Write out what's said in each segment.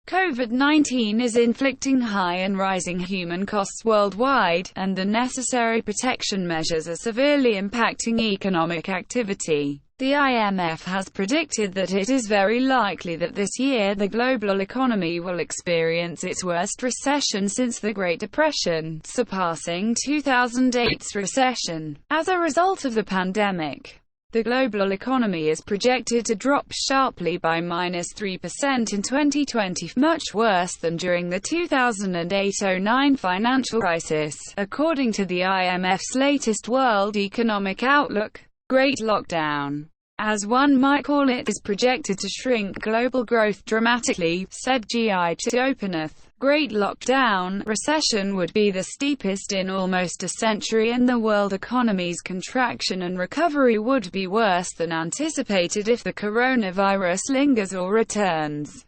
COVID-19 is inflicting high and rising human costs worldwide, and the necessary protection measures are severely impacting economic activity. The IMF has predicted that it is very likely that this year the global economy will experience its worst recession since the Great Depression, surpassing 2008's recession. As a result of the pandemic, the global economy is projected to drop sharply by -3% in 2020, much worse than during the 2008-09 financial crisis, according to the IMF's latest World Economic Outlook. Great Lockdown, as one might call it, is projected to shrink global growth dramatically, said GI to Openeth. Great Lockdown recession would be the steepest in almost a century, and the world economy's contraction and recovery would be worse than anticipated if the coronavirus lingers or returns.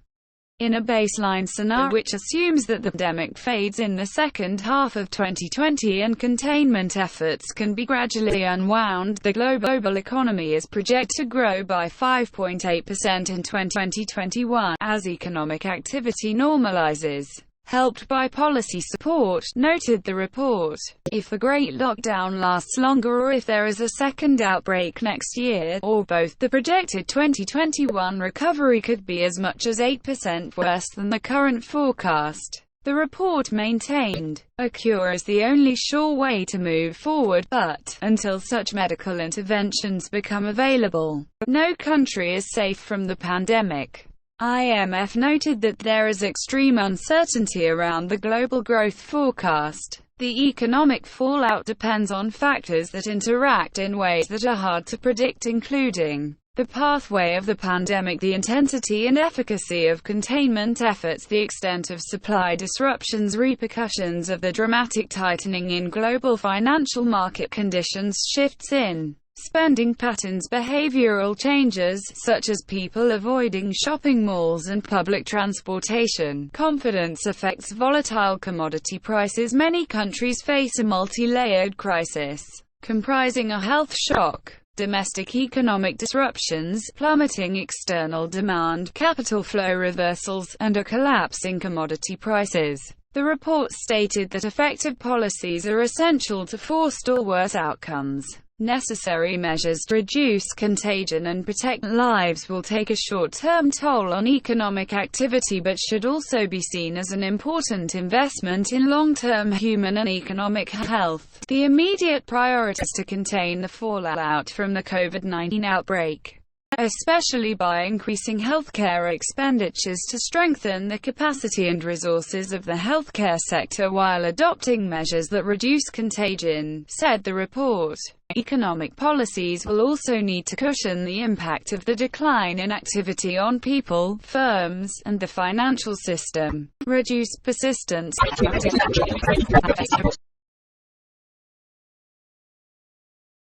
In a baseline scenario which assumes that the pandemic fades in the second half of 2020 and containment efforts can be gradually unwound, the global economy is projected to grow by 5.8% in 2021, as economic activity normalizes, helped by policy support, noted the report. If the Great Lockdown lasts longer, or if there is a second outbreak next year, or both, the projected 2021 recovery could be as much as 8% worse than the current forecast. The report maintained, a cure is the only sure way to move forward, but, until such medical interventions become available, no country is safe from the pandemic. IMF noted that there is extreme uncertainty around the global growth forecast. The economic fallout depends on factors that interact in ways that are hard to predict, including the pathway of the pandemic, the intensity and efficacy of containment efforts, the extent of supply disruptions, repercussions of the dramatic tightening in global financial market conditions, shifts in spending patterns, behavioral changes, such as people avoiding shopping malls and public transportation, confidence effects, volatile commodity prices. Many countries face a multi-layered crisis, comprising a health shock, domestic economic disruptions, plummeting external demand, capital flow reversals, and a collapse in commodity prices. The report stated that effective policies are essential to forestall worse outcomes. Necessary measures to reduce contagion and protect lives will take a short-term toll on economic activity, but should also be seen as an important investment in long-term human and economic health. The immediate priority is to contain the fallout from the COVID-19 outbreak, especially by increasing healthcare expenditures to strengthen the capacity and resources of the healthcare sector while adopting measures that reduce contagion, said the report. Economic policies will also need to cushion the impact of the decline in activity on people, firms, and the financial system. Reduce persistence.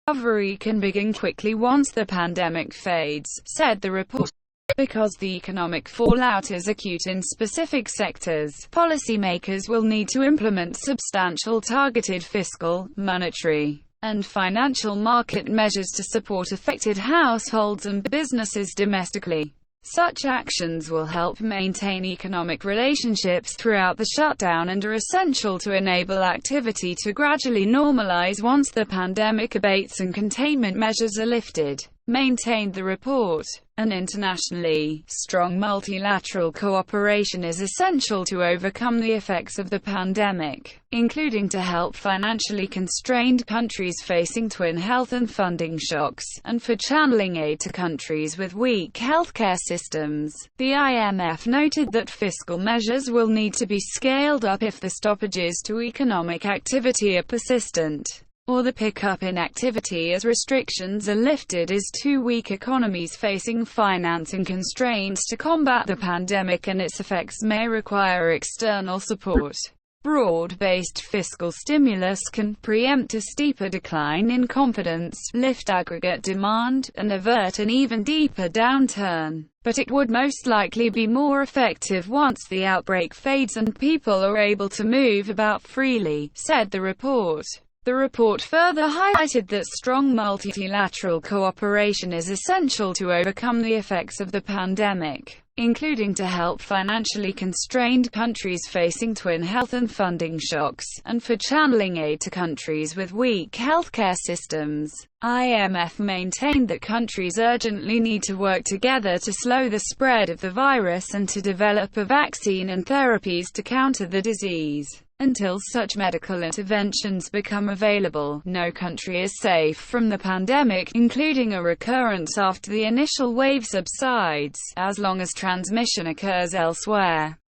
Recovery can begin quickly once the pandemic fades, said the report. Because the economic fallout is acute in specific sectors, policymakers will need to implement substantial targeted fiscal, monetary, and financial market measures to support affected households and businesses domestically. Such actions will help maintain economic relationships throughout the shutdown and are essential to enable activity to gradually normalize once the pandemic abates and containment measures are lifted, maintained the report. An internationally strong multilateral cooperation is essential to overcome the effects of the pandemic, including to help financially constrained countries facing twin health and funding shocks, and for channeling aid to countries with weak healthcare systems. The IMF noted that fiscal measures will need to be scaled up if the stoppages to economic activity are persistent, or the pickup in activity as restrictions are lifted is too weak. Economies facing financing constraints to combat the pandemic and its effects may require external support. Broad-based fiscal stimulus can preempt a steeper decline in confidence, lift aggregate demand, and avert an even deeper downturn. But it would most likely be more effective once the outbreak fades and people are able to move about freely, said the report. The report further highlighted that strong multilateral cooperation is essential to overcome the effects of the pandemic, including to help financially constrained countries facing twin health and funding shocks, and for channeling aid to countries with weak healthcare systems. IMF maintained that countries urgently need to work together to slow the spread of the virus and to develop a vaccine and therapies to counter the disease. Until such medical interventions become available, no country is safe from the pandemic, including a recurrence after the initial wave subsides, as long as transmission occurs elsewhere.